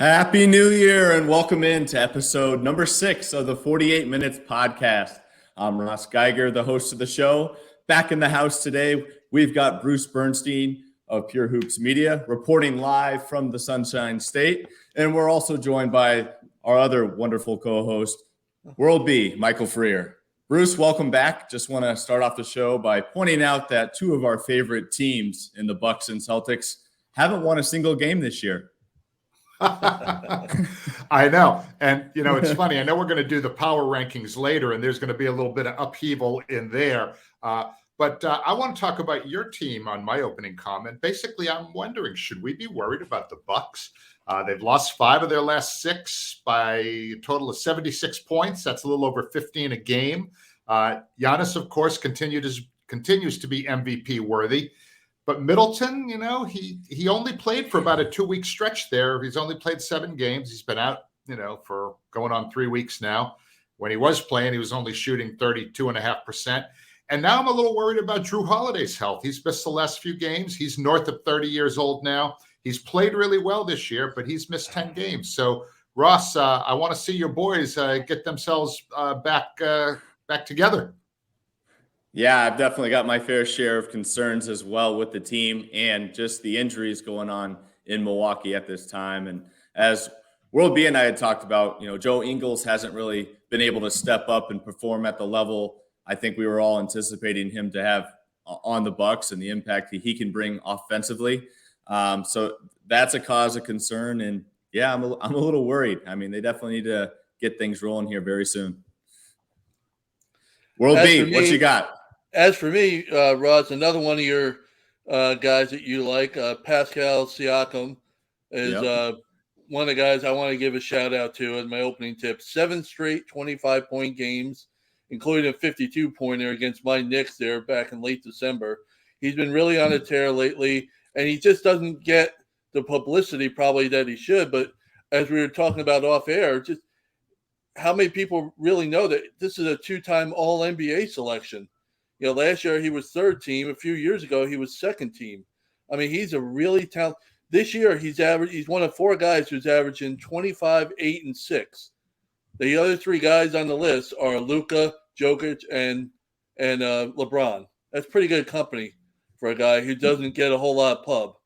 Happy New Year and welcome into episode number 6 of the 48 Minutes podcast. I'm Ross Geiger, the host of the show. Back in the house today, we've got Bruce Bernstein of Pure Hoops Media reporting live from the Sunshine State. And we're also joined by our other wonderful co-host, World B, Michael Freer. Bruce, welcome back. Just want to start off the show by pointing out that two of our favorite teams in the Bucks and Celtics haven't won a single game this year. I know. And, it's funny. I know we're going to do the power rankings later, and there's going to be a little bit of upheaval in there. But I want to talk about your team on my opening comment. Basically, I'm wondering, should we be worried about the Bucks? They've lost 5 of their last 6 by a total of 76 points. That's a little over 15 a game. Giannis, of course, continues to be MVP worthy. But Middleton, he only played for about a 2-week stretch there. He's only played 7 games. He's been out, for going on 3 weeks now. When he was playing, he was only shooting 32.5%. And now I'm a little worried about Jrue Holiday's health. He's missed the last few games. He's north of 30 years old now. He's played really well this year, but he's missed 10 games. So, Ross, I want to see your boys get themselves back together. Yeah, I've definitely got my fair share of concerns as well with the team and just the injuries going on in Milwaukee at this time. And as World B and I had talked about, Joe Ingles hasn't really been able to step up and perform at the level I think we were all anticipating him to have on the Bucks and the impact he can bring offensively. So that's a cause of concern. And yeah, I'm a little worried. I mean, they definitely need to get things rolling here very soon. World B, what you got? As for me, Ross, another one of your guys that you like, Pascal Siakam, is one of the guys I want to give a shout out to in my opening tip. 7 straight 25-point games, including a 52-pointer against my Knicks there back in late December. He's been really on a tear lately, and he just doesn't get the publicity probably that he should. But as we were talking about off air, just how many people really know that this is a 2-time All-NBA selection? Last year he was 3rd team. A few years ago he was 2nd team. I mean, he's a really talented. This year he's one of 4 guys who's averaging 25, 8, and 6. The other 3 guys on the list are Luka, Jokic, and LeBron. That's pretty good company for a guy who doesn't get a whole lot of pub.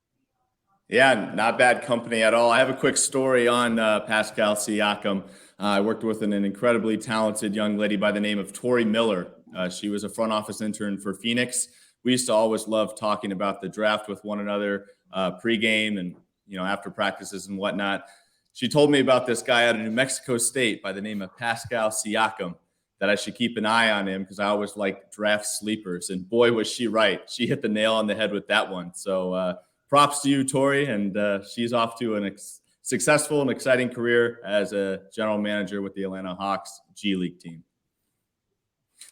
Yeah, not bad company at all. I have a quick story on Pascal Siakam. I worked with an incredibly talented young lady by the name of Tori Miller. She was a front office intern for Phoenix. We used to always love talking about the draft with one another pregame and, after practices and whatnot. She told me about this guy out of New Mexico State by the name of Pascal Siakam, that I should keep an eye on him because I always like draft sleepers. And boy, was she right. She hit the nail on the head with that one. So props to you, Tori. And she's off to an successful and exciting career as a general manager with the Atlanta Hawks G League team.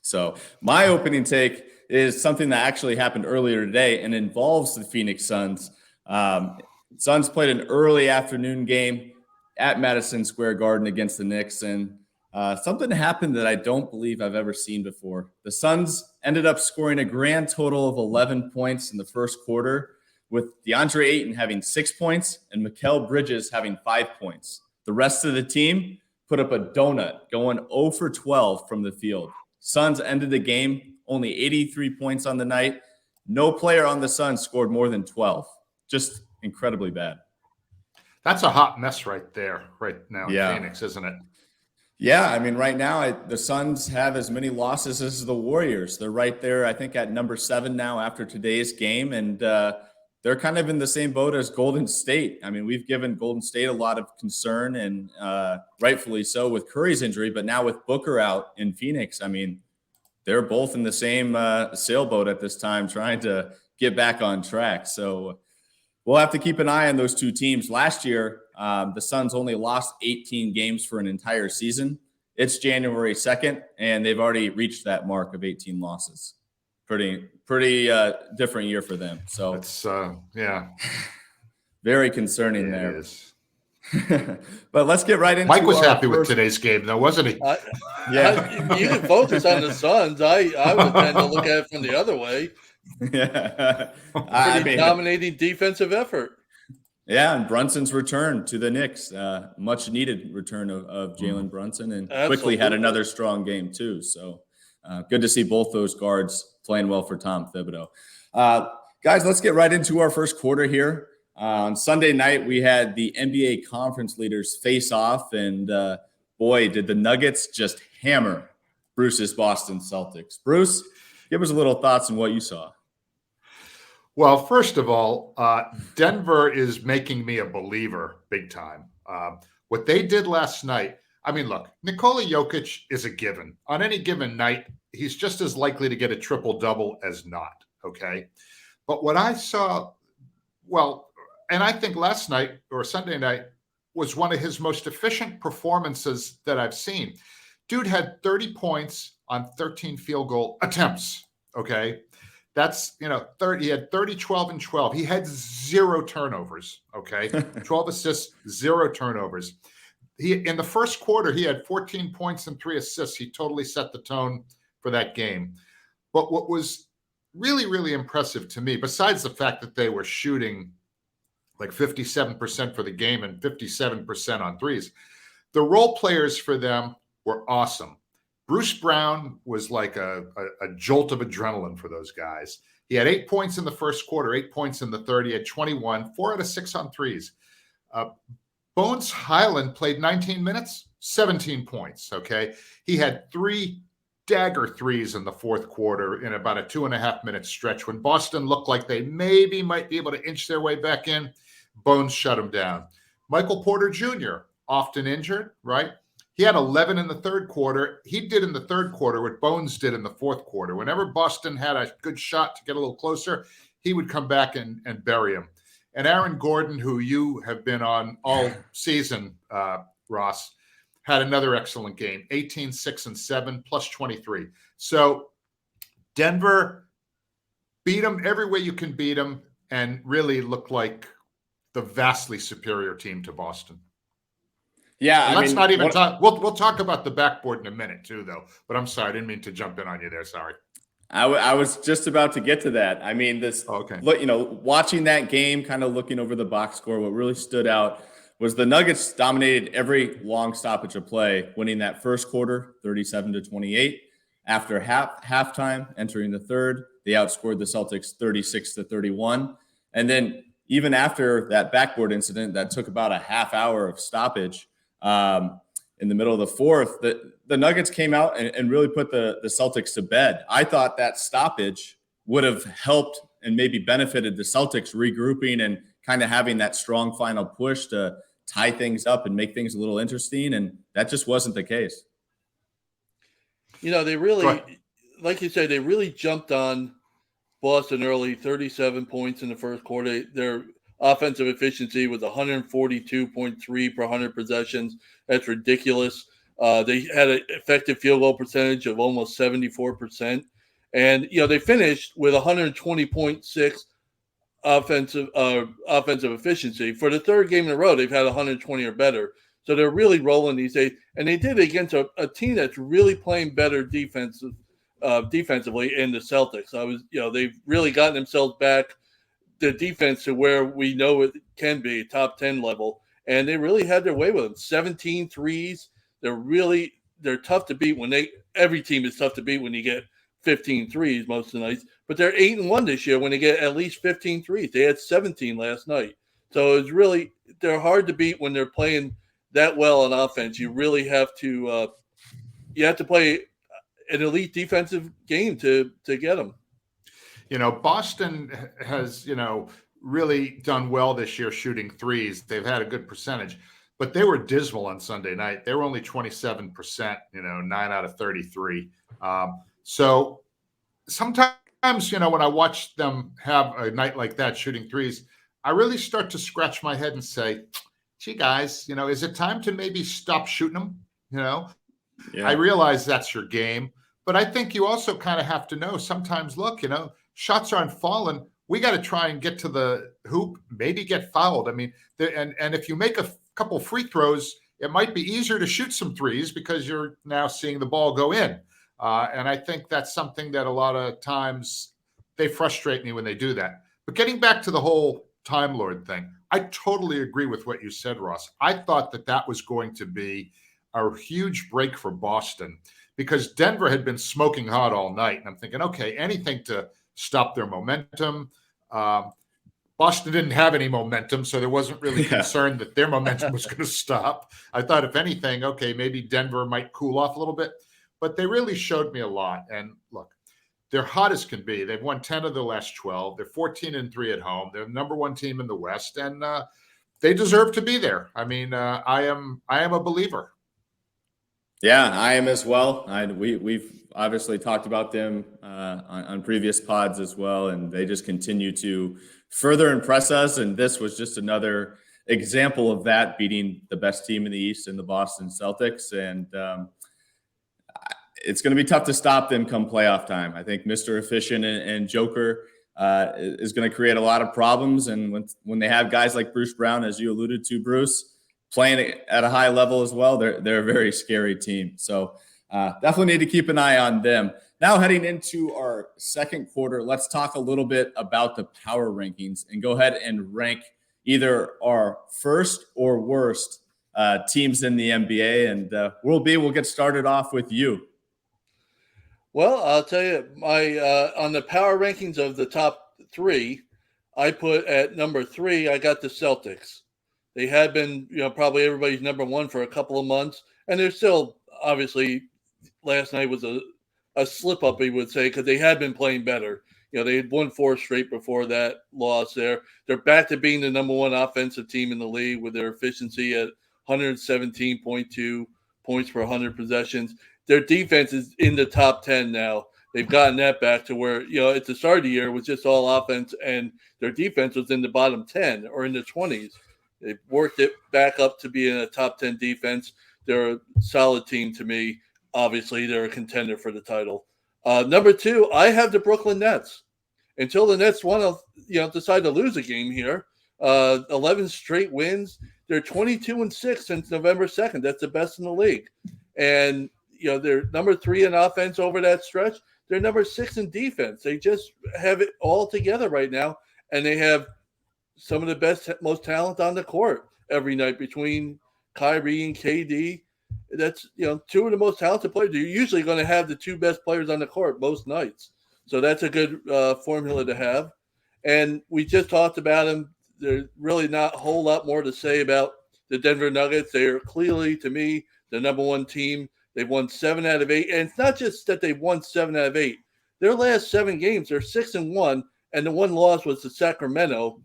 So my opening take is something that actually happened earlier today and involves the Phoenix Suns. Suns played an early afternoon game at Madison Square Garden against the Knicks, and something happened that I don't believe I've ever seen before. The Suns ended up scoring a grand total of 11 points in the first quarter, with DeAndre Ayton having 6 points and Mikal Bridges having 5 points. The rest of the team put up a donut, going 0 for 12 from the field. Suns ended the game, only 83 points on the night. No player on the Suns scored more than 12. Just incredibly bad. That's a hot mess right now in Phoenix, isn't it? Yeah, I mean, right now, the Suns have as many losses as the Warriors. They're right there, I think, at number 7 now after today's game, and they're kind of in the same boat as Golden State. I mean, we've given Golden State a lot of concern, and rightfully so with Curry's injury, but now with Booker out in Phoenix, I mean, they're both in the same sailboat at this time trying to get back on track. So we'll have to keep an eye on those two teams. Last year, the Suns only lost 18 games for an entire season. It's January 2nd, and they've already reached that mark of 18 losses. Pretty different year for them. So it's very concerning there. It is. But let's get right into Mike was happy with today's game, though, wasn't he? You can focus on the Suns. I would tend to look at it from the other way. Yeah. Pretty dominating defensive effort. Yeah, and Brunson's return to the Knicks, much needed return of Jalen Brunson, and quickly had Absolutely. another strong game too. So good to see both those guards playing well for Tom Thibodeau. Guys, let's get right into our first quarter here. On Sunday night, we had the NBA conference leaders face off, and boy, did the Nuggets just hammer Bruce's Boston Celtics. Bruce, give us a little thoughts on what you saw. Well, first of all, Denver is making me a believer big time. What they did last night, I mean, look, Nikola Jokic is a given. On any given night, he's just as likely to get a triple-double as not, okay? But what I saw, well, and I think last night or Sunday night was one of his most efficient performances that I've seen. Dude had 30 points on 13 field goal attempts, okay? That's, 30. He had 30, 12, and 12. He had 0 turnovers, okay? 12 assists, 0 turnovers. In the first quarter, he had 14 points and 3 assists. He totally set the tone for that game. But what was really, really impressive to me, besides the fact that they were shooting like 57% for the game and 57% on threes, the role players for them were awesome. Bruce Brown was like a jolt of adrenaline for those guys. He had 8 points in the first quarter, 8 points in the third. He had 21, 4 out of 6 on threes. Bones Highland played 19 minutes, 17 points, okay? He had 3 dagger threes in the fourth quarter in about a 2.5-minute stretch. When Boston looked like they maybe might be able to inch their way back in, Bones shut him down. Michael Porter Jr., often injured, right? He had 11 in the third quarter. He did in the third quarter what Bones did in the fourth quarter. Whenever Boston had a good shot to get a little closer, he would come back and bury him. And Aaron Gordon, who you have been on all season, Ross, had another excellent game, 18, 6, and 7, plus 23. So Denver beat them every way you can beat them and really looked like the vastly superior team to Boston. Yeah, and let's not even talk. We'll talk about the backboard in a minute too, though. But I'm sorry, I didn't mean to jump in on you there. Sorry. I was just about to get to that. I mean, watching that game, kind of looking over the box score, what really stood out was the Nuggets dominated every long stoppage of play, winning that first quarter, 37-28. After halftime, entering the third, they outscored the Celtics 36-31. And then even after that backboard incident that took about a half hour of stoppage, in the middle of the fourth, the Nuggets came out and really put the Celtics to bed. I thought that stoppage would have helped and maybe benefited the Celtics regrouping and kind of having that strong final push to tie things up and make things a little interesting, and that just wasn't the case. They really, like you said, they really jumped on Boston early, 37 points in the first quarter. Their offensive efficiency was 142.3 per 100 possessions. That's ridiculous. They had an effective field goal percentage of almost 74%. And, they finished with 120.6 offensive efficiency. For the third game in a row, they've had 120 or better. So they're really rolling these days. And they did it against a team that's really playing better defensively in the Celtics. They've really gotten themselves back the defense to where we know it can be, top 10 level. And they really had their way with them. 17 threes. They're tough to beat every team is tough to beat when you get 15 threes most of the nights. But they're 8-1 this year when they get at least 15 threes. They had 17 last night. So they're hard to beat when they're playing that well on offense. You really have to play an elite defensive game to get them. Boston has, really done well this year shooting threes. They've had a good percentage, but they were dismal on Sunday night. They were only 27%, 9 out of 33. So sometimes, when I watch them have a night like that shooting threes, I really start to scratch my head and say, gee, guys, is it time to maybe stop shooting them? Yeah. I realize that's your game, but I think you also kind of have to know sometimes, look, shots aren't falling. We got to try and get to the hoop, maybe get fouled. I mean, and if you make a couple free throws, it might be easier to shoot some threes because you're now seeing the ball go in. And I think that's something that a lot of times they frustrate me when they do that. But getting back to the whole Time Lord thing, I totally agree with what you said, Ross. I thought that was going to be a huge break for Boston because Denver had been smoking hot all night. And I'm thinking, okay, anything to stop their momentum. Boston didn't have any momentum, so there wasn't really concern that their momentum was going to stop. I thought, if anything, okay, maybe Denver might cool off a little bit. But they really showed me a lot. And look, they're hot as can be. They've won 10 of their last 12. They're 14-3 at home. They're the number one team in the West, and they deserve to be there. I mean, I am a believer. Yeah, I am as well. We've obviously talked about them on previous pods as well, and they just continue to further impress us. And this was just another example of that, beating the best team in the East in the Boston Celtics. And it's going to be tough to stop them come playoff time. I think Mr. Efficient and Joker is going to create a lot of problems. And when they have guys like Bruce Brown, as you alluded to, Bruce, playing at a high level as well, they're a very scary team. So definitely need to keep an eye on them. Now heading into our second quarter, let's talk a little bit about the power rankings and go ahead and rank either our first or worst teams in the NBA. And we'll get started off with you. Well, I'll tell you, my on the power rankings of the top three, I put at number 3, I got the Celtics. They had been, probably everybody's number one for a couple of months, and they're still, obviously, last night was a slip up, we would say, because they had been playing better. They had won 4 straight before that loss there. They're back to being the number one offensive team in the league with their efficiency at 117.2 points per 100 possessions. Their defense is in the top 10 now. They've gotten that back to where, at the start of the year, it was just all offense, and their defense was in the bottom 10 or in the 20s. They've worked it back up to being a top 10 defense. They're a solid team to me. Obviously, they're a contender for the title. Number 2, I have the Brooklyn Nets. Until the Nets want to, decide to lose a game here, 11 straight wins. They're 22-6 since November 2nd. That's the best in the league. And, they're number 3 in offense over that stretch. They're number 6 in defense. They just have it all together right now. And they have some of the best, most talent on the court every night between Kyrie and KD. That's, 2 of the most talented players. You're usually going to have the 2 best players on the court most nights. So that's a good formula to have. And we just talked about them. There's really not a whole lot more to say about the Denver Nuggets. They are clearly, to me, the number one team. They've won 7 out of 8. And it's not just that they've won 7 out of 8. Their last 7 games, they're 6-1. And the one loss was to Sacramento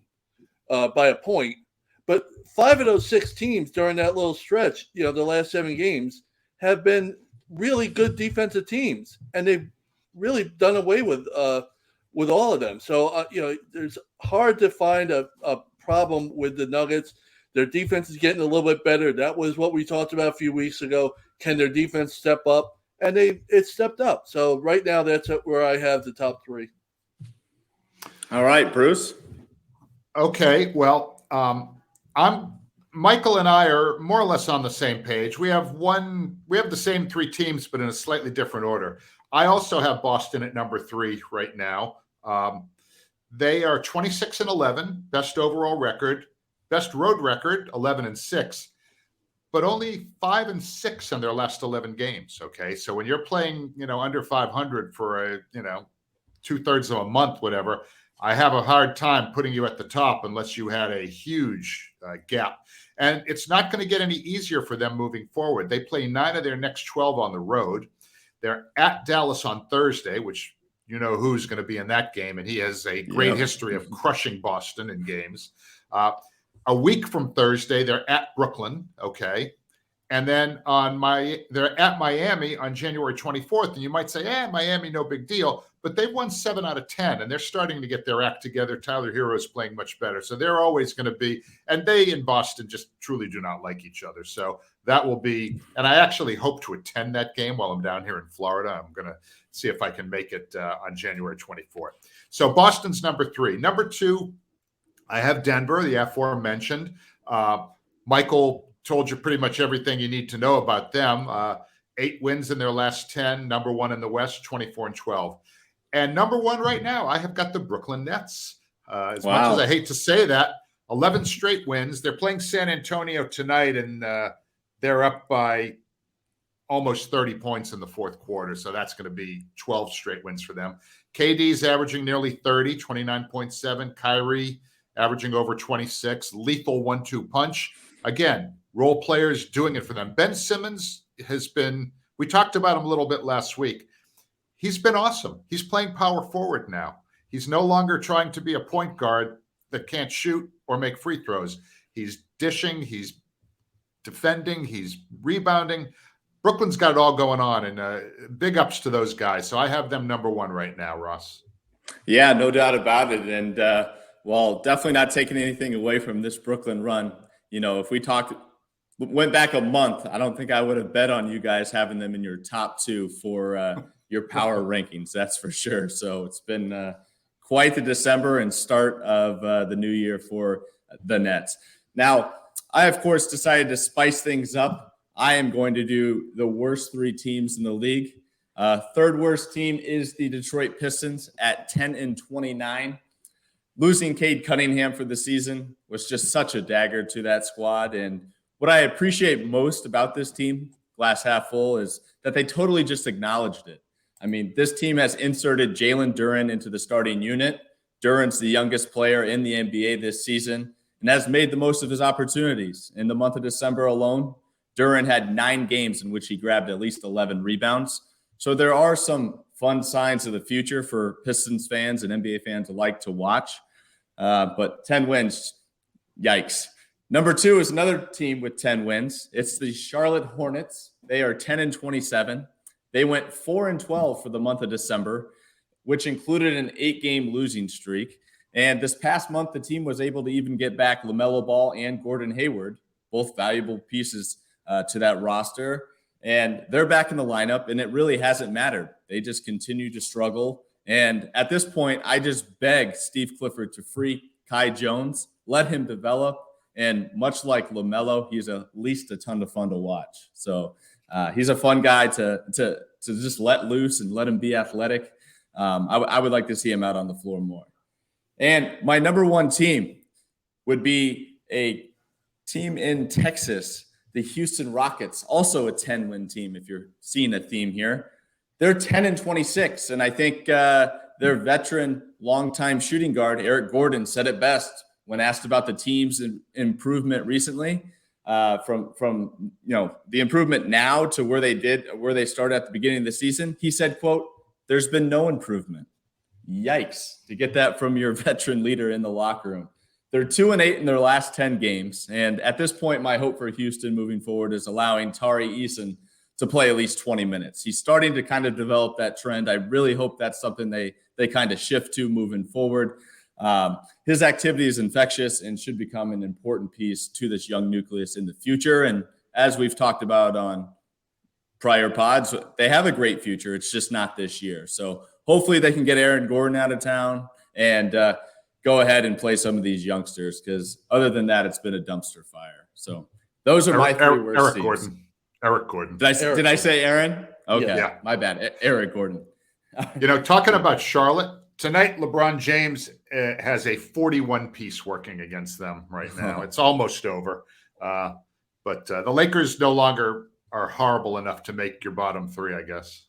by a point. But 5 of those 6 teams during that little stretch, the last 7 games, have been really good defensive teams. And they've really done away with all of them. So, there's hard to find a problem with the Nuggets. Their defense is getting a little bit better. That was what we talked about a few weeks ago. Can their defense step up? And it stepped up. So right now, that's where I have the top 3. All right, Bruce. Okay, well, Michael and I are more or less on the same page. We have the same 3 teams, but in a slightly different order. I also have Boston at number 3 right now. They are 26-11, best overall record, best road record, 11-6, but only 5-6 in their last 11 games. Okay, so when you're playing, under 500 for a, 2/3 of a month, whatever, I have a hard time putting you at the top unless you had a huge gap. And it's not going to get any easier for them moving forward. They play 9 of their next 12 on the road. They're at Dallas on Thursday, which who's going to be in that game. And he has a great history of crushing Boston in games. A week from Thursday, they're at Brooklyn. Okay. And then they're at Miami on January 24th. And you might say, Miami, no big deal. But they've won 7 out of 10, and they're starting to get their act together. Tyler Hero is playing much better. So they're always going to be, and they in Boston just truly do not like each other. So that will be, and I actually hope to attend that game while I'm down here in Florida. I'm going to see if I can make it on January 24th. So Boston's number 3. Number 2, I have Denver, the aforementioned. Michael told you pretty much everything you need to know about them. 8 wins in their last 10, number 1 in the West, 24-12. And number 1 right now, I have got the Brooklyn Nets. As much as I hate to say that, 11 straight wins. They're playing San Antonio tonight, and they're up by almost 30 points in the fourth quarter. So that's going to be 12 straight wins for them. KD's averaging nearly 30, 29.7. Kyrie averaging over 26. Lethal 1-2 punch. Again, role players doing it for them. Ben Simmons has been, we talked about him a little bit last week. He's been awesome. He's playing power forward now. He's no longer trying to be a point guard that can't shoot or make free throws. He's dishing, he's defending, he's rebounding. Brooklyn's got it all going on, and big ups to those guys. So I have them number one right now, Ross. Yeah, no doubt about it. And well, definitely not taking anything away from this Brooklyn run. You know, if we went back a month, I don't think I would have bet on you guys having them in your top two for your power rankings. That's for sure. So it's been quite the December and start of the new year for the Nets. Now, I, of course, decided to spice things up. I am going to do the worst three teams in the league. Third worst team is the Detroit Pistons at 10-29. Losing Cade Cunningham for the season was just such a dagger to that squad. And what I appreciate most about this team, glass half full, is that they totally just acknowledged it. I mean, this team has inserted Jalen Duren into the starting unit. Duren's the youngest player in the NBA this season and has made the most of his opportunities. In the month of December alone, Duren had 9 games in which he grabbed at least 11 rebounds. So there are some fun signs of the future for Pistons fans and NBA fans alike to watch. But 10 wins, yikes. Number 2 is another team with 10 wins. It's the Charlotte Hornets. They are 10-27. They went 4-12 for the month of December, which included an 8-game losing streak. And this past month, the team was able to even get back LaMelo Ball and Gordon Hayward, both valuable pieces to that roster. And they're back in the lineup, and it really hasn't mattered. They just continue to struggle. And at this point, I just beg Steve Clifford to free Kai Jones, let him develop. And much like LaMelo, he's at least a ton of fun to watch. So he's a fun guy to just let loose and let him be athletic. I would like to see him out on the floor more. And my number one team would be a team in Texas, the Houston Rockets, also a 10-win team, if you're seeing a theme here. They're 10-26, and I think their veteran, longtime shooting guard, Eric Gordon, said it best when asked about the team's improvement recently, from the improvement now to where they started at the beginning of the season. He said, quote, "There's been no improvement." Yikes, to get that from your veteran leader in the locker room. They're 2-8 in their last 10 games. And at this point, my hope for Houston moving forward is allowing Tari Eason to play at least 20 minutes. He's starting to kind of develop that trend. I really hope that's something they kind of shift to moving forward. His activity is infectious and should become an important piece to this young nucleus in the future. And as we've talked about on prior pods, they have a great future. It's just not this year. So hopefully they can get Aaron Gordon out of town and go ahead and play some of these youngsters, because other than that, it's been a dumpster fire. So those are my three worst teams. Eric Gordon. Did I say Aaron? Okay, yeah. My bad. Eric Gordon. Talking about Charlotte, tonight LeBron James has a 41-piece working against them right now. It's almost over. But the Lakers no longer are horrible enough to make your bottom three, I guess.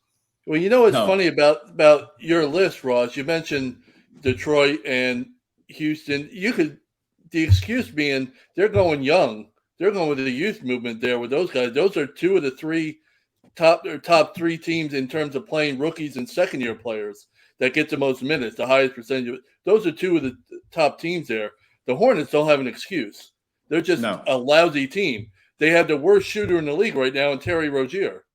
Well, what's funny about your list, Ross? You mentioned Detroit and Houston. The excuse being they're going young. They're going with the youth movement there with those guys. Those are two of the top three teams in terms of playing rookies and second-year players that get the most minutes, the highest percentage. Those are two of the top teams there. The Hornets don't have an excuse. They're just a lousy team. They have the worst shooter in the league right now in Terry Rozier,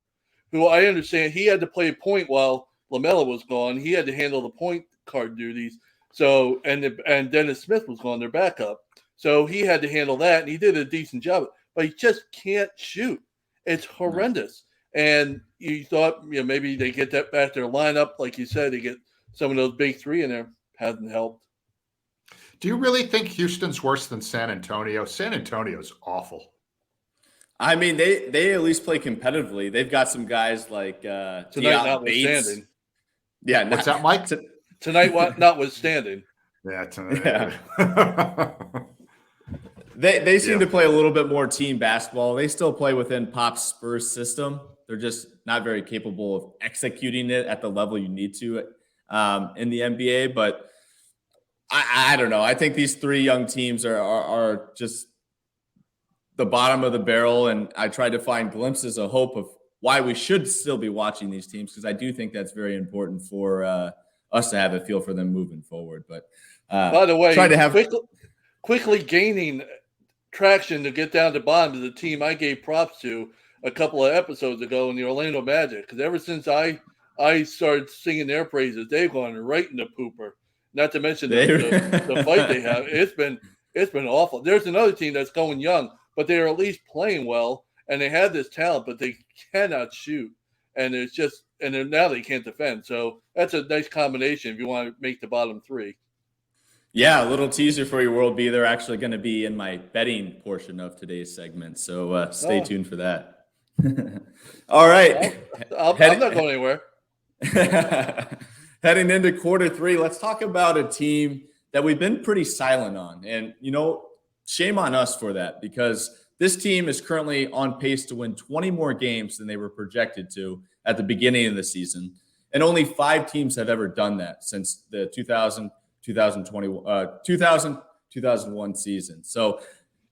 who I understand he had to play point while LaMelo was gone. He had to handle the point guard duties. So and Dennis Smith was gone, their backup. So he had to handle that, and he did a decent job. But he just can't shoot. It's horrendous. And you thought maybe they get that back their lineup, like you said, they get some of those big three in there. Hasn't helped. Do you really think Houston's worse than San Antonio? San Antonio's awful. I mean, they at least play competitively. They've got some guys like tonight notwithstanding. Yeah, what's that, Mike? Tonight notwithstanding. Yeah. They seem to play a little bit more team basketball. They still play within Pop's Spurs system. They're just not very capable of executing it at the level you need to in the NBA. But I don't know. I think these three young teams are just the bottom of the barrel, and I tried to find glimpses of hope of why we should still be watching these teams, because I do think that's very important for us to have a feel for them moving forward. But by the way, try to have quickly gaining traction to get down to bottom is a team I gave props to a couple of episodes ago in the Orlando Magic, because ever since I started singing their praises, they've gone right in the pooper. Not to mention the fight they have. It's been awful. There's another team that's going young, but they are at least playing well, and they have this talent, but they cannot shoot, and now they can't defend. So that's a nice combination if you want to make the bottom three. Yeah, a little teaser for your World B. They're actually going to be in my betting portion of today's segment, so stay tuned for that. All right. I'm not going anywhere. Heading into quarter three, let's talk about a team that we've been pretty silent on. And, shame on us for that, because this team is currently on pace to win 20 more games than they were projected to at the beginning of the season. And only 5 teams have ever done that since the 2001 season. So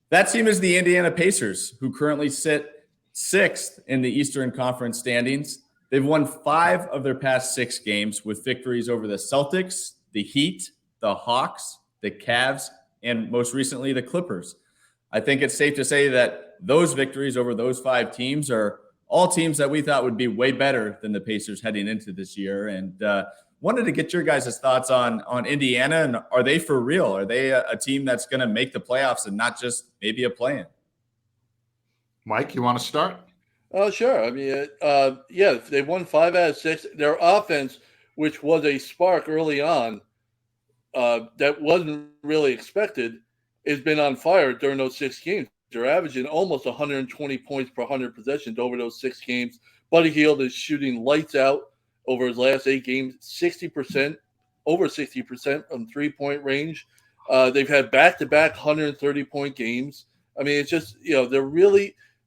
that team is the Indiana Pacers, who currently sit 6th in the Eastern Conference standings. They've won 5 of their past 6 games with victories over the Celtics, the Heat, the Hawks, the Cavs, and most recently the Clippers. I think it's safe to say that those victories over those 5 teams are all teams that we thought would be way better than the Pacers heading into this year. And wanted to get your guys' thoughts on Indiana, and are they for real? Are they a team that's going to make the playoffs and not just maybe a play-in? Mike, you want to start? Oh, sure. I mean, they've won 5 out of 6. Their offense, which was a spark early on, that wasn't really expected, has been on fire during those 6 games. They're averaging almost 120 points per 100 possessions over those 6 games. Buddy Hield is shooting lights out over his last 8 games, 60%, over 60% from 3-point range. They've had back-to-back 130-point games. I mean, it's just,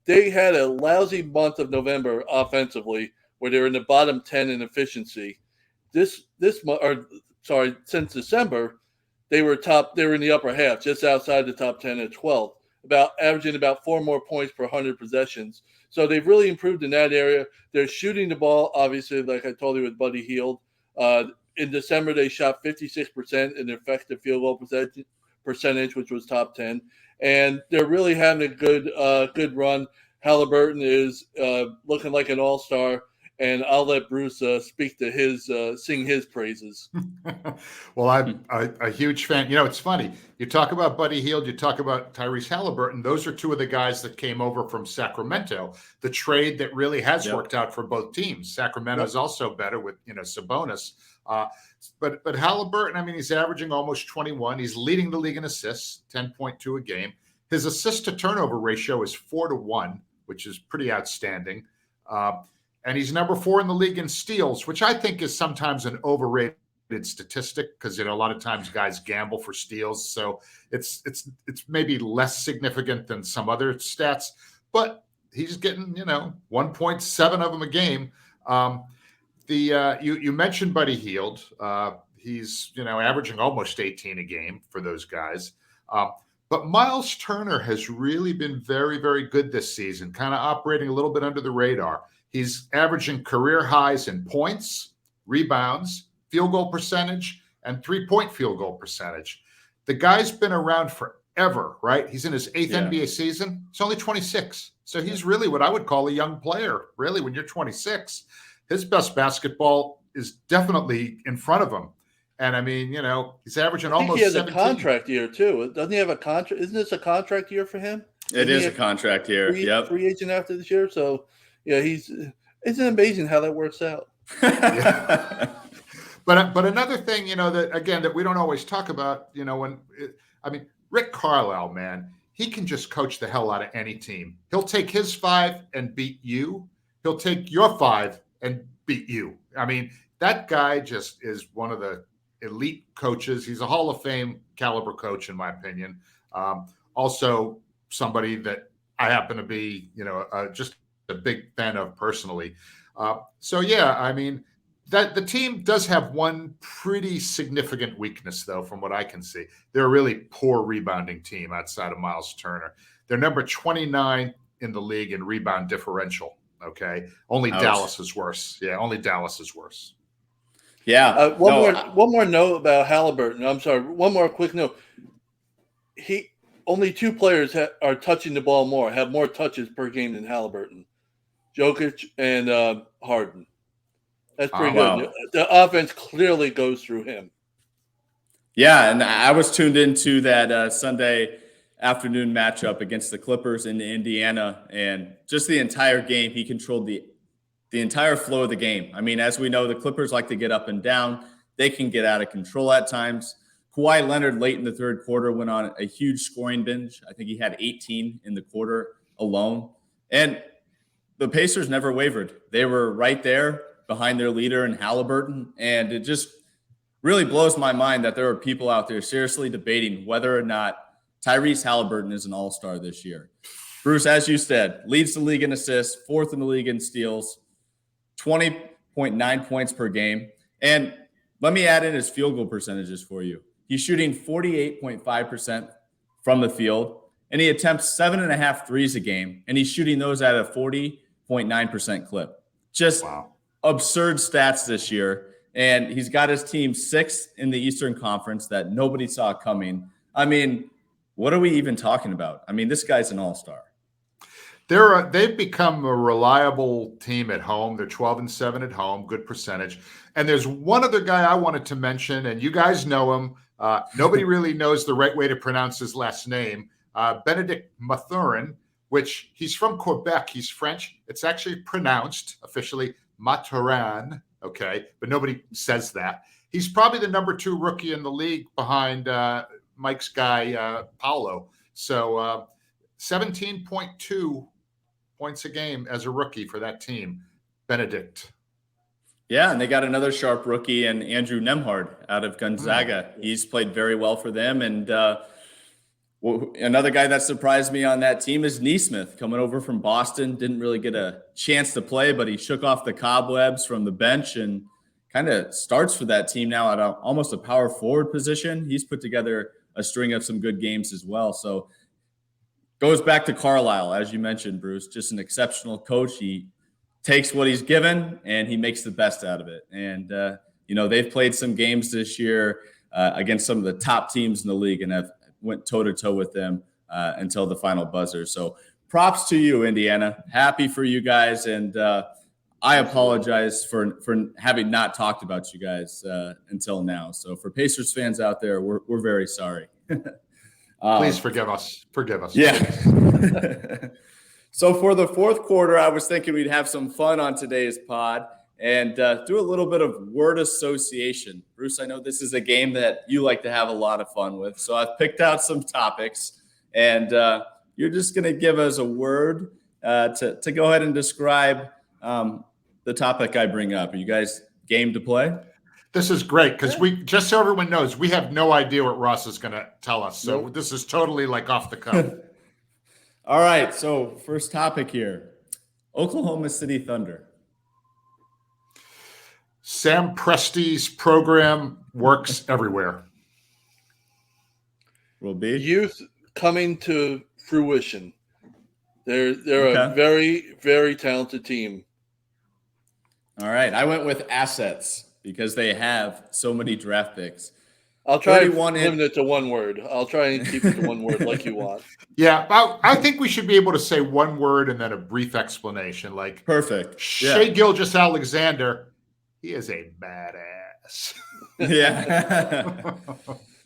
they had a lousy month of November offensively where they were in the bottom 10 in efficiency. Since December, they were in the upper half, just outside the top 10 at 12, averaging about 4 more points per 100 possessions. So they've really improved in that area. They're shooting the ball, obviously, like I told you, with Buddy Hield. In December, they shot 56% in effective field goal percentage, which was top 10. And they're really having a good run. Haliburton is looking like an all-star, and I'll let Bruce speak to sing his praises. Well, I'm a huge fan. It's funny. You talk about Buddy Hield, you talk about Tyrese Haliburton. Those are 2 of the guys that came over from Sacramento. The trade that really has worked out for both teams. Sacramento is also better with Sabonis. But Haliburton, I mean, he's averaging almost 21. He's leading the league in assists, 10.2 a game. His assist to turnover ratio is 4-1, which is pretty outstanding. And he's number 4 in the league in steals, which I think is sometimes an overrated statistic, because a lot of times guys gamble for steals, so it's maybe less significant than some other stats. But he's getting 1.7 of them a game. You mentioned Buddy Hield. He's averaging almost 18 a game for those guys. But Myles Turner has really been very, very good this season, kind of operating a little bit under the radar. He's averaging career highs in points, rebounds, field goal percentage, and 3-point field goal percentage. The guy's been around forever, right? He's in his 8th NBA season. He's only 26. So he's really what I would call a young player, really, when you're 26. His best basketball is definitely in front of him. And I mean, he's averaging almost 17. He has a contract year too. Doesn't he have a contract? Isn't this a contract year for him? It is a contract year. Free agent after this year. So isn't it amazing how that works out? But another thing, that we don't always talk about, Rick Carlisle, man, he can just coach the hell out of any team. He'll take his 5 and beat you. He'll take your 5 and beat you. I mean, that guy just is one of the elite coaches. He's a Hall of Fame caliber coach, in my opinion. Also, somebody that I happen to be, just a big fan of personally. So yeah, I mean, that the team does have one pretty significant weakness, though, from what I can see. They're a really poor rebounding team outside of Myles Turner. They're number 29 in the league in rebound differential. Okay, only Ouch. Dallas is worse. Yeah, only Dallas is worse. Yeah. One more note about Haliburton. I'm sorry. One more quick note. Only two players are touching the ball more, have more touches per game than Haliburton. Jokic and Harden. That's pretty good. Wow. The offense clearly goes through him. Yeah, and I was tuned into that Sunday afternoon matchup against the Clippers in Indiana, and just the entire game, he controlled the entire flow of the game. I mean, as we know, the Clippers like to get up and down. They can get out of control at times. Kawhi Leonard late in the third quarter went on a huge scoring binge. I think he had 18 in the quarter alone. And the Pacers never wavered. They were right there behind their leader in Haliburton. And it just really blows my mind that there are people out there seriously debating whether or not Tyrese Haliburton is an all-star this year. Bruce, as you said, leads the league in assists, fourth in the league in steals, 20.9 points per game. And let me add in his field goal percentages for you. He's shooting 48.5% from the field, and he attempts 7.5 threes a game, and he's shooting those at a 40.9% clip. Just absurd stats this year, and he's got his team sixth in the Eastern Conference that nobody saw coming. I mean, what are we even talking about? I mean, this guy's an all-star. They've become a reliable team at home. They're 12-7 at home, good percentage. And there's one other guy I wanted to mention, and you guys know him. Nobody really knows the right way to pronounce his last name. Bennedict Mathurin, which he's from Quebec. He's French. It's actually pronounced officially Mah-tur-ahn, okay? But nobody says that. He's probably the number 2 rookie in the league behind Mike's guy, Paolo. So 17.2 points a game as a rookie for that team, Bennedict. Yeah, and they got another sharp rookie and Andrew Nembhard out of Gonzaga. He's played very well for them. And another guy that surprised me on that team is Nesmith, coming over from Boston. Didn't really get a chance to play, but he shook off the cobwebs from the bench and kind of starts for that team now at almost a power forward position. He's put together a string of some good games as well. So goes back to Carlisle, as you mentioned, Bruce, just an exceptional coach. He takes what he's given and he makes the best out of it. And, they've played some games this year against some of the top teams in the league and have went toe-to-toe with them until the final buzzer. So props to you, Indiana. Happy for you guys. And I apologize for having not talked about you guys until now. So for Pacers fans out there, we're very sorry. Please forgive us. Forgive us. Yeah. So for the fourth quarter, I was thinking we'd have some fun on today's pod and do a little bit of word association. Bruce, I know this is a game that you like to have a lot of fun with. So I've picked out some topics, and you're just going to give us a word to go ahead and describe the topic I bring up. Are you guys game to play? This is great because just so everyone knows, we have no idea what Ross is going to tell us. So This is totally like off the cuff. All right. So first topic here, Oklahoma City Thunder. Sam Presti's program works everywhere. Will be youth coming to fruition. They're a very, very talented team. All right. I went with assets because they have so many draft picks. I'll try to limit it to one word. I'll try and keep it to one word like you want. Yeah, I think we should be able to say one word and then a brief explanation. Like perfect. Shai Gilgeous-Alexander, he is a badass. Yeah.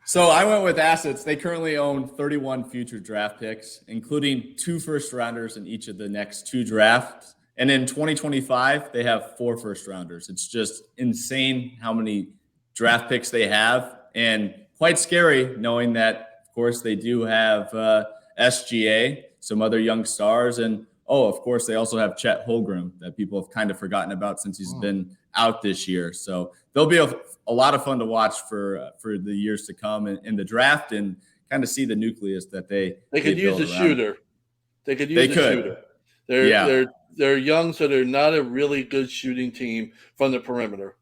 So I went with assets. They currently own 31 future draft picks, including 2 first-rounders in each of the next 2 drafts. And in 2025, they have 4 first-rounders. It's just insane how many draft picks they have, and quite scary knowing that, of course, they do have SGA, some other young stars, and, of course, they also have Chet Holmgren that people have kind of forgotten about since he's been out this year. So they'll be a lot of fun to watch for the years to come in the draft, and kind of see the nucleus that they could use a shooter. They could use a shooter. They're young, so they're not a really good shooting team from the perimeter.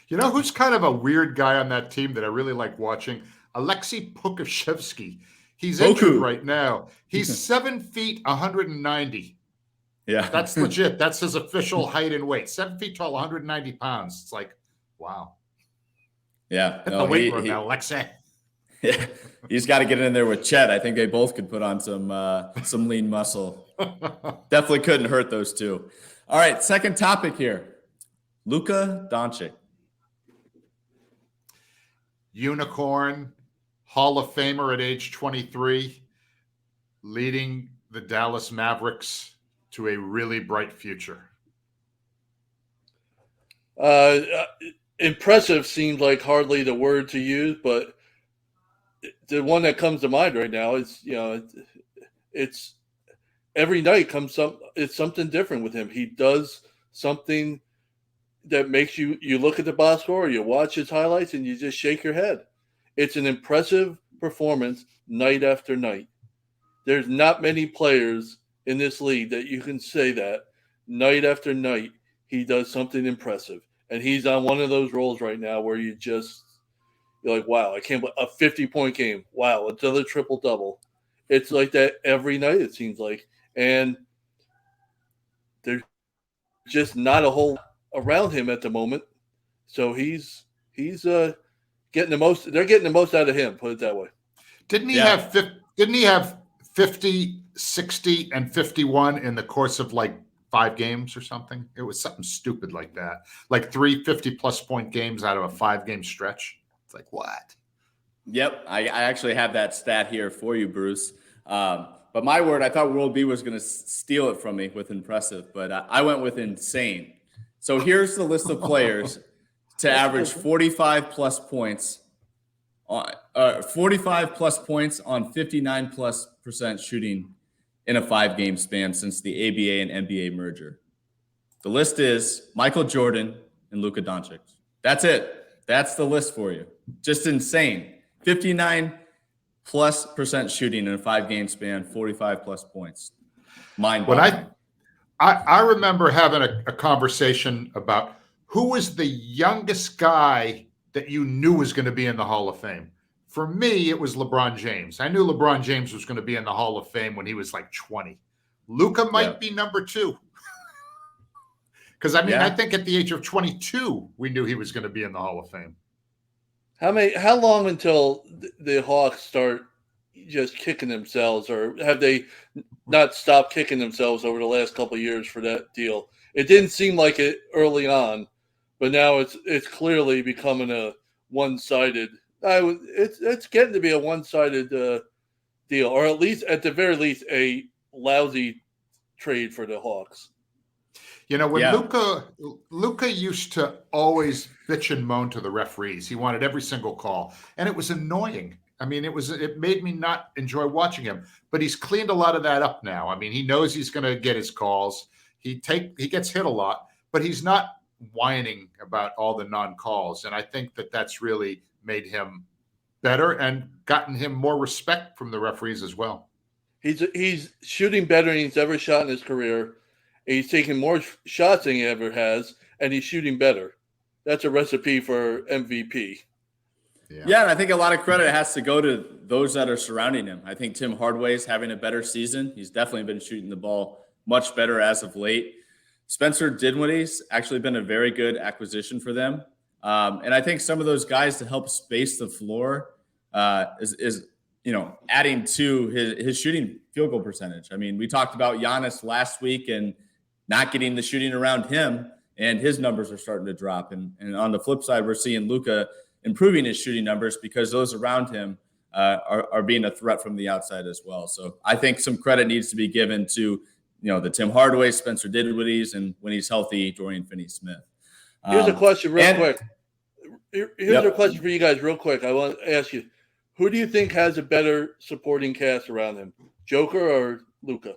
You know who's kind of a weird guy on that team that I really like watching? Alexei Pokusevski. He's injured right now. He's 7 feet, 190. Yeah. That's legit. That's his official height and weight. 7 feet tall, 190 pounds. It's like, wow. Yeah. The weight room now, Alexei. Yeah. He's got to get in there with Chet. I think they both could put on some lean muscle. Definitely couldn't hurt those two. All right, second topic here. Luka Doncic. Unicorn, Hall of Famer at age 23, leading the Dallas Mavericks to a really bright future. Impressive seems like hardly the word to use, but the one that comes to mind right now is, it's every night it's something different with him. He does something that makes you look at the box score, you watch his highlights, and you just shake your head. It's an impressive performance night after night. There's not many players in this league that you can say that night after night he does something impressive. And he's on one of those roles right now where you're like, wow, I can't believe a 50-point game. Wow, another triple-double. It's like that every night, it seems like. And there's just not a whole around him at the moment. So he's getting the most. They're getting the most out of him, put it that way. Didn't he have 50, 60, and 51 in the course of like 5 games or something? It was something stupid like that. Like 3 50-plus point games out of a 5-game stretch. It's like, what? Yep, I actually have that stat here for you, Bruce. But my word, I thought World B was going to steal it from me with impressive, but I went with insane. So here's the list of players to average 45-plus points on 45-plus points on 59+% shooting in a 5-game span since the ABA and NBA merger. The list is Michael Jordan and Luka Doncic. That's it. That's the list for you. Just insane. 59+% shooting in a 5-game span, 45+ points. Mind-boggling. I remember having a conversation about who was the youngest guy that you knew was going to be in the Hall of Fame. For me, it was LeBron James. I knew LeBron James was going to be in the Hall of Fame when he was like 20. Luka might be number 2. Because, I think at the age of 22, we knew he was going to be in the Hall of Fame. How long until the Hawks start just kicking themselves, or have they not stopped kicking themselves over the last couple of years for that deal? It didn't seem like it early on, but now it's clearly becoming a one-sided. It's getting to be a one-sided deal, or at the very least a lousy trade for the Hawks. When Luka used to always bitch and moan to the referees. He wanted every single call, and it was annoying. I mean, it made me not enjoy watching him. But he's cleaned a lot of that up now. I mean, he knows he's going to get his calls. He gets hit a lot, but he's not whining about all the non-calls. And I think that's really made him better and gotten him more respect from the referees as well. He's shooting better than he's ever shot in his career. He's taking more shots than he ever has, and he's shooting better. That's a recipe for MVP. Yeah, and I think a lot of credit has to go to those that are surrounding him. I think Tim Hardaway's having a better season. He's definitely been shooting the ball much better as of late. Spencer Dinwiddie's actually been a very good acquisition for them. And I think some of those guys to help space the floor is adding to his shooting field goal percentage. I mean, we talked about Giannis last week and not getting the shooting around him, and his numbers are starting to drop. And on the flip side, we're seeing Luka improving his shooting numbers because those around him are being a threat from the outside as well. So I think some credit needs to be given to the Tim Hardaway, Spencer Dinwiddie's, and when he's healthy, Dorian Finney-Smith. Here's a question real quick. Here's a question for you guys real quick. I want to ask you, who do you think has a better supporting cast around him, Joker or Luka?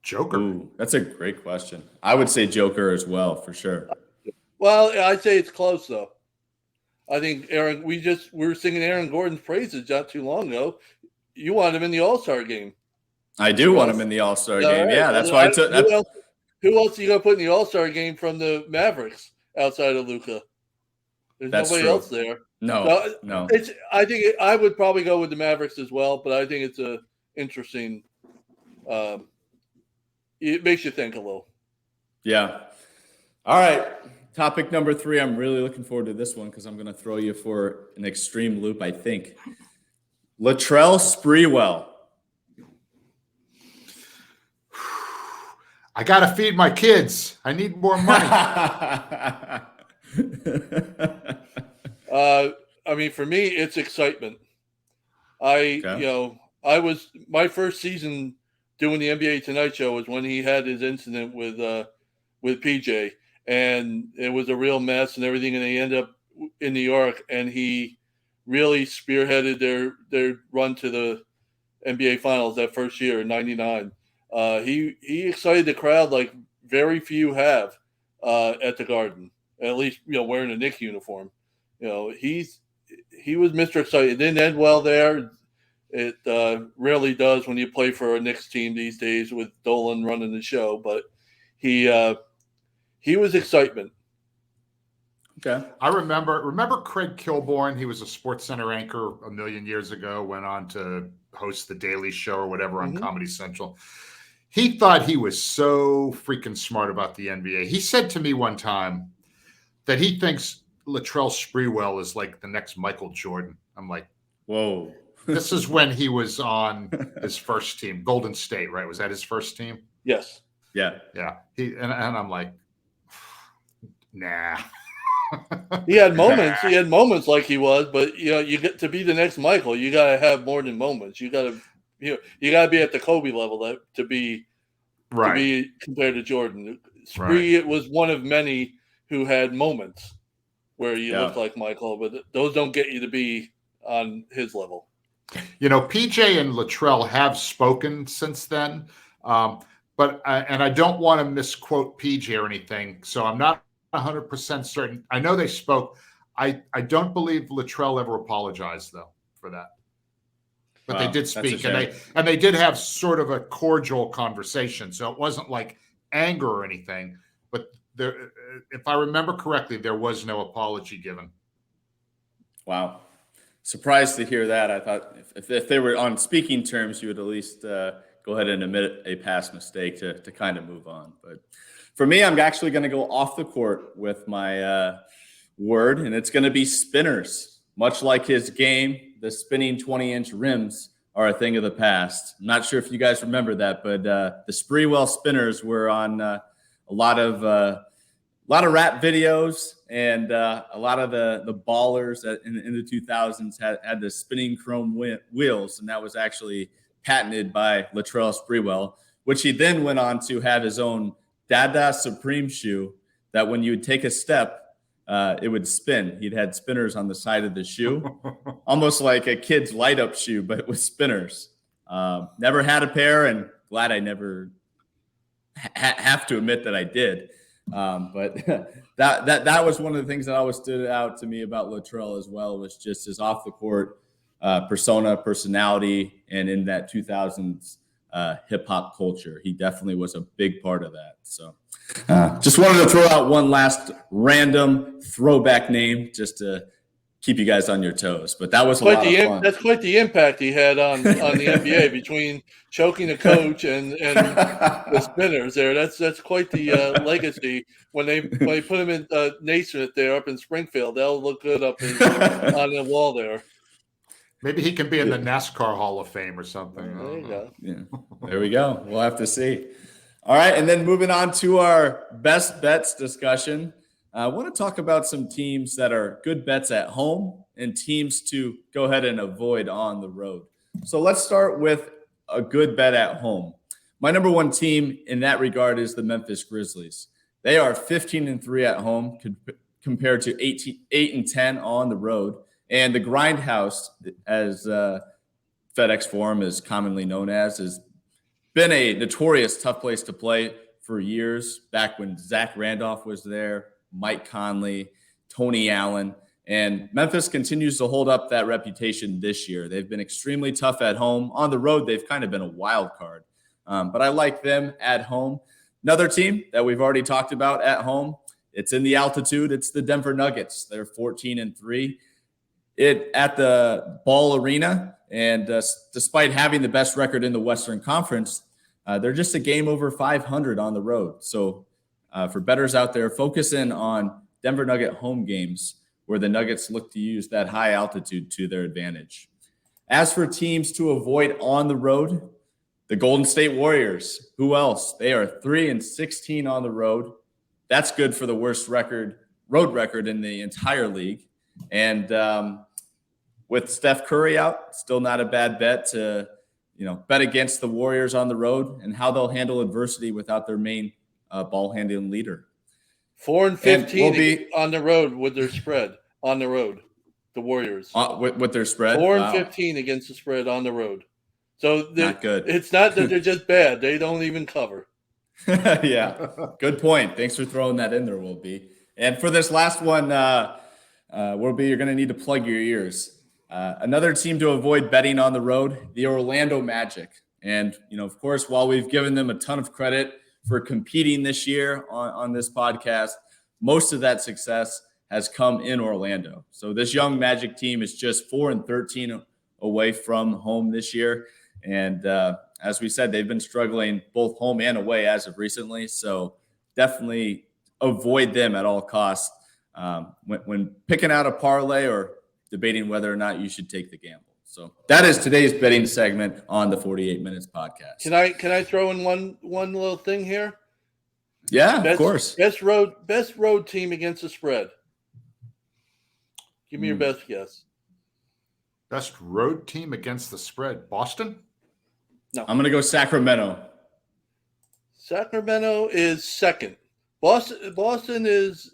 Joker. Ooh, that's a great question. I would say Joker as well, for sure. Well, I'd say it's close though. I think we were singing Aaron Gordon's praises not too long ago. You want him in the All-Star game. I do want him in the All-Star game. Right. Yeah, that's why I took that. Who else are you going to put in the All-Star game from the Mavericks outside of Luka? There's nobody else there. No. I think I would probably go with the Mavericks as well, but I think it's a interesting. It makes you think a little. Yeah. All right. Topic number 3. I'm really looking forward to this one because I'm going to throw you for an extreme loop, I think. Latrell Sprewell. I got to feed my kids. I need more money. I mean, for me, it's excitement. I was my first season doing the NBA Tonight Show was when he had his incident with PJ, and it was a real mess and everything. And they ended up in New York, and he really spearheaded their run to the NBA Finals that first year in '99. He excited the crowd like very few have at the Garden. At least wearing a Knicks uniform. He was Mr. Excited. It didn't end well there. It rarely does when you play for a Knicks team these days with Dolan running the show. But he was excitement. Okay. I remember Craig Kilborn. He was a SportsCenter anchor a million years ago, went on to host the Daily Show or whatever on Comedy Central. He thought he was so freaking smart about the NBA. He said to me one time that he thinks Latrell Sprewell is like the next Michael Jordan. I'm like, whoa. This is when he was on his first team, Golden State, right? Was that his first team? Yes. Yeah. Yeah. And I'm like, nah. He had moments. He had moments like he was, but you get to be the next Michael. You got to have more than moments. You got to, you got to be at the Kobe level to be compared to Jordan. Spree was one of many who had moments where you looked like Michael, but those don't get you to be on his level. PJ and Latrell have spoken since then, but I don't want to misquote PJ or anything, so I'm not 100% certain. I know they spoke. I don't believe Latrell ever apologized though for that, but they did speak, and they did have sort of a cordial conversation. So it wasn't like anger or anything, but there, if I remember correctly, there was no apology given. Wow. Surprised to hear that. I thought if they were on speaking terms, you would at least go ahead and admit a past mistake to kind of move on. But for me, I'm actually going to go off the court with my word, and it's going to be spinners. Much like his game, the spinning 20-inch rims are a thing of the past. I'm not sure if you guys remember that, but the Sprewell spinners were on a lot of rap videos, and a lot of the ballers in the 2000s had the spinning chrome wheels, and that was actually patented by Latrell Sprewell, which he then went on to have his own Dada Supreme shoe that when you would take a step, it would spin. He'd had spinners on the side of the shoe, almost like a kid's light-up shoe, but with spinners. Never had a pair, and glad I never have to admit that I did. But that was one of the things that always stood out to me about Latrell as well, was just his off the court personality, and in that 2000s hip hop culture, he definitely was a big part of that. So just wanted to throw out one last random throwback name just to keep you guys on your toes. But that was a lot of fun. That's quite the impact he had on the NBA between choking the coach and the spinners there. That's quite the legacy. When they put him in Naismith there up in Springfield, that'll look good up on the wall there. Maybe he can be in the NASCAR Hall of Fame or something. There you go. Yeah, there we go. We'll have to see. All right, and then moving on to our best bets discussion. I want to talk about some teams that are good bets at home and teams to go ahead and avoid on the road. So let's start with a good bet at home. My number one team in that regard is the Memphis Grizzlies. They are 15-3 at home compared to 8-10 on the road. And the Grindhouse, as FedEx Forum is commonly known as, is been a notorious tough place to play for years, back when Zach Randolph was there, Mike Conley, Tony Allen. And Memphis continues to hold up that reputation this year. They've been extremely tough at home. On the road, they've kind of been a wild card. But I like them at home. Another team that we've already talked about at home, it's in the altitude. It's the Denver Nuggets. They're 14-3 at the Ball Arena. And despite having the best record in the Western Conference, they're just a game over 500 on the road. So for bettors out there, focus in on Denver Nugget home games where the Nuggets look to use that high altitude to their advantage. As for teams to avoid on the road, the Golden State Warriors, who else? They are 3-16 on the road. That's good for the worst road record in the entire league. And with Steph Curry out, still not a bad bet to bet against the Warriors on the road and how they'll handle adversity without their main ball handling leader. 4-15 on the road with their spread on the road. The Warriors with their spread 4-15 against the spread on the road. So not good. It's not that they're just bad; they don't even cover. Yeah, good point. Thanks for throwing that in there, Will B. And for this last one, Will B, you're going to need to plug your ears. Another team to avoid betting on the road, the Orlando Magic. And of course, while we've given them a ton of credit for competing this year on this podcast, most of that success has come in Orlando. So this young Magic team is just 4-13 away from home this year. And as we said, they've been struggling both home and away as of recently. So definitely avoid them at all costs when picking out a parlay or debating whether or not you should take the gamble. So that is today's betting segment on the 48 Minutes podcast. Can I throw in one little thing here? Yeah, of course. Best road team against the spread. Give me your best guess. Best road team against the spread. Boston? No. I'm going to go Sacramento. Sacramento is second. Boston is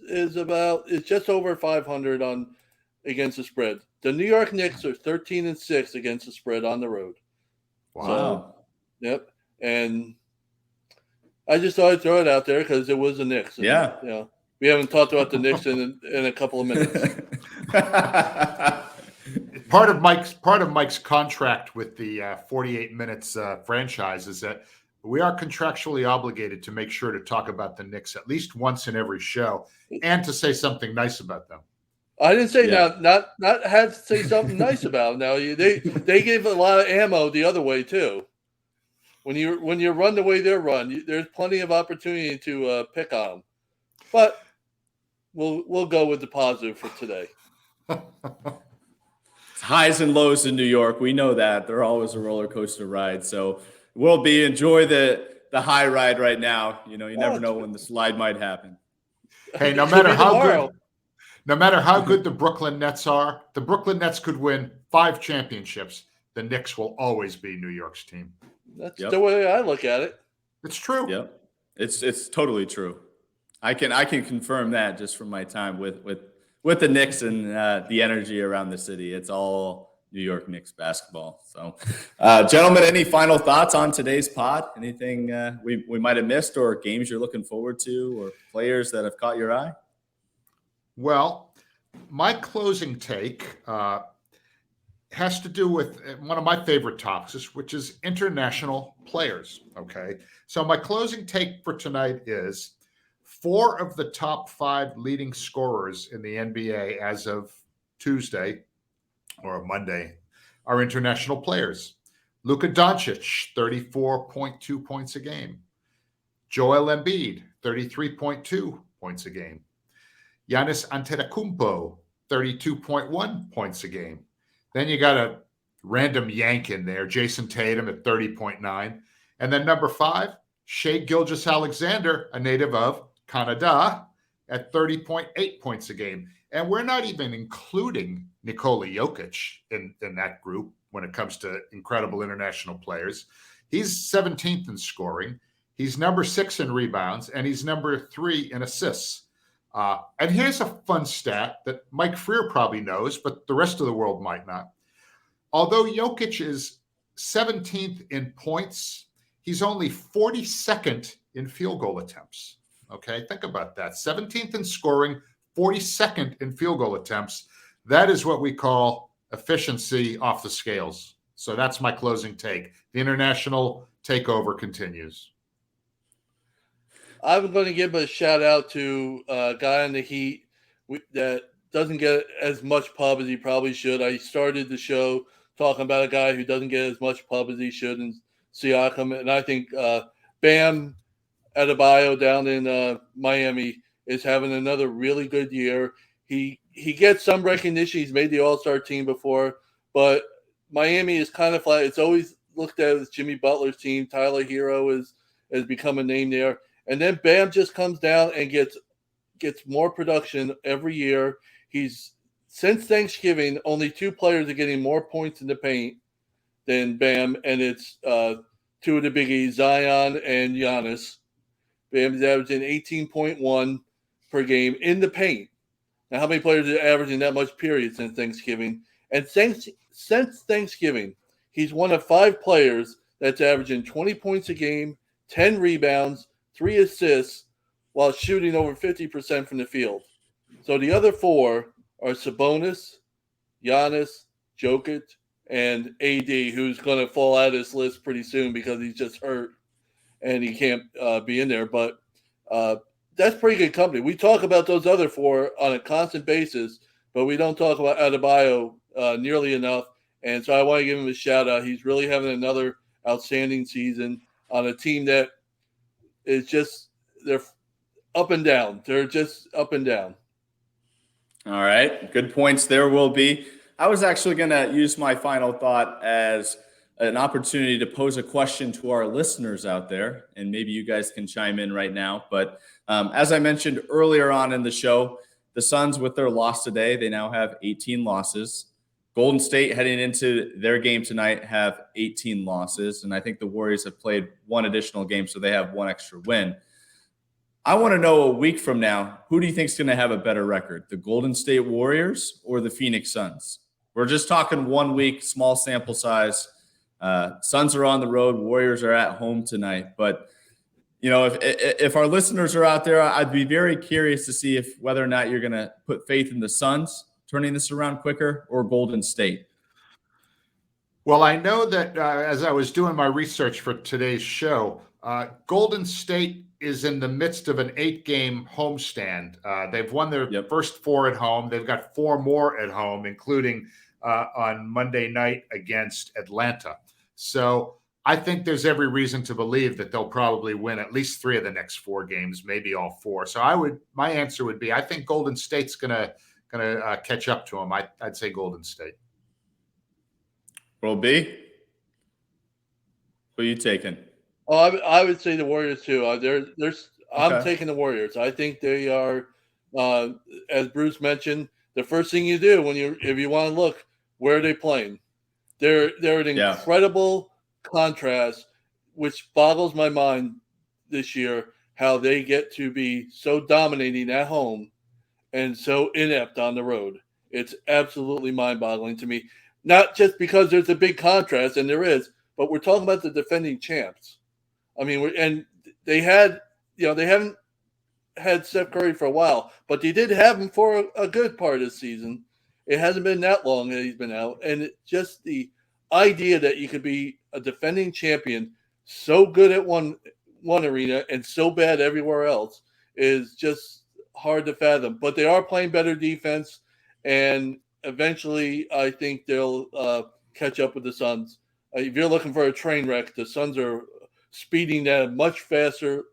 just over 500 on against the spread. The New York Knicks are 13-6 against the spread on the road. Wow. So, yep. And I just thought I'd throw it out there because it was the Knicks. And, yeah. We haven't talked about the Knicks in a couple of minutes. Part of Mike's contract with the 48 Minutes franchise is that we are contractually obligated to make sure to talk about the Knicks at least once in every show and to say something nice about them. I didn't say not have to say something nice about them. Now they give a lot of ammo the other way too. When you run the way they run, there's plenty of opportunity to pick on them. But we'll go with the positive for today. Highs and lows in New York. We know that. They're always a roller coaster ride. So we'll enjoy the high ride right now. You never know when the slide might happen. Hey, no matter how good the Brooklyn Nets are, the Brooklyn Nets could win 5 championships. The Knicks will always be New York's team. That's the way I look at it. It's true. Yep. It's totally true. I can confirm that just from my time with the Knicks and the energy around the city. It's all New York Knicks basketball. So, gentlemen, any final thoughts on today's pod? Anything we might have missed, or games you're looking forward to, or players that have caught your eye? Well, my closing take has to do with one of my favorite topics, which is international players. Okay. So my closing take for tonight is 4 of the top 5 leading scorers in the NBA as of Tuesday or Monday are international players. Luka Doncic, 34.2 points a game. Joel Embiid, 33.2 points a game. Giannis Antetokounmpo, 32.1 points a game. Then you got a random yank in there, Jason Tatum at 30.9. And then number 5, Shai Gilgeous-Alexander, a native of Canada, at 30.8 points a game. And we're not even including Nikola Jokic in that group when it comes to incredible international players. He's 17th in scoring. He's number 6 in rebounds, and he's number 3 in assists. And here's a fun stat that Mike Freer probably knows, but the rest of the world might not. Although Jokic is 17th in points, he's only 42nd in field goal attempts. Okay, think about that. 17th in scoring, 42nd in field goal attempts. That is what we call efficiency off the scales. So that's my closing take. The international takeover continues. I'm going to give a shout out to a guy on the Heat that doesn't get as much pub as he probably should. I started the show talking about a guy who doesn't get as much pub as he should in Siakam. And I think Bam Adebayo down in Miami is having another really good year. He gets some recognition. He's made the All-Star team before, but Miami is kind of flat. It's always looked at as Jimmy Butler's team. Tyler Hero has become a name there. And then Bam just comes down and gets more production every year. Since Thanksgiving, only 2 players are getting more points in the paint than Bam, and it's 2 of the biggies, Zion and Giannis. Bam's averaging 18.1 per game in the paint. Now, how many players are averaging that much period since Thanksgiving? And since Thanksgiving, he's one of 5 players that's averaging 20 points a game, 10 rebounds, 3 assists, while shooting over 50% from the field. So the other 4 are Sabonis, Giannis, Jokic, and AD, who's going to fall out of this list pretty soon because he's just hurt and he can't be in there. But that's pretty good company. We talk about those other 4 on a constant basis, but we don't talk about Adebayo nearly enough. And so I want to give him a shout out. He's really having another outstanding season on a team that is just they're up and down. They're just up and down. All right. Good points there will be. I was actually going to use my final thought as an opportunity to pose a question to our listeners out there, and maybe you guys can chime in right now. But as I mentioned earlier on in the show, the Suns, with their loss today, they now have 18 losses. Golden State, heading into their game tonight, have 18 losses. And I think the Warriors have played 1 additional game, so they have 1 extra win. I want to know a week from now, who do you think is going to have a better record, the Golden State Warriors or the Phoenix Suns? We're just talking 1 week, small sample size. Suns are on the road. Warriors are at home tonight. But, you know, if our listeners are out there, I'd be very curious to see whether or not you're going to put faith in the Suns turning this around quicker or Golden State. Well, I know that as I was doing my research for today's show, Golden State is in the midst of an 8-game homestand. They've won their first 4 at home. They've got 4 more at home, including on Monday night against Atlanta. So I think there's every reason to believe that they'll probably win at least 3 of the next 4 games, maybe all 4. So my answer would be, I think Golden State's gonna catch up to them. I'd say Golden State. Will B, who are you taking? Oh, I would say the Warriors too. I'm taking the Warriors. I think they are, as Bruce mentioned, the first thing you do if you want to look, where are they playing? They're an incredible contrast, which boggles my mind this year, how they get to be so dominating at home and so inept on the road. It's absolutely mind-boggling to me. Not just because there's a big contrast, and there is, but we're talking about the defending champs. I mean, they haven't had Steph Curry for a while, but they did have him for a good part of the season. It hasn't been that long that he's been out. And just the idea that you could be a defending champion, so good at one arena and so bad everywhere else, is just hard to fathom. But they are playing better defense, and eventually I think they'll catch up with the Suns. If you're looking for a train wreck, the Suns are speeding at a much faster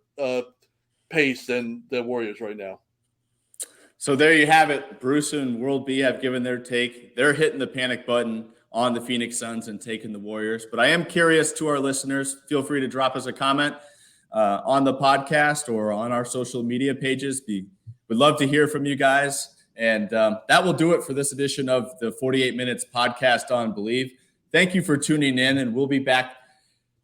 pace than the Warriors right now. So there you have it. Bruce and World B have given their take. They're hitting the panic button on the Phoenix Suns and taking the Warriors. But I am curious to our listeners. Feel free to drop us a comment on the podcast or on our social media pages. We'd love to hear from you guys. And that will do it for this edition of the 48 Minutes podcast on Believe. Thank you for tuning in, and we'll be back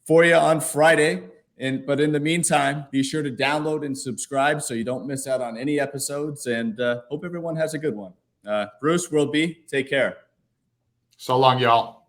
for you on Friday. But in the meantime, be sure to download and subscribe so you don't miss out on any episodes, and hope everyone has a good one. Bruce, World B, take care. So long, y'all.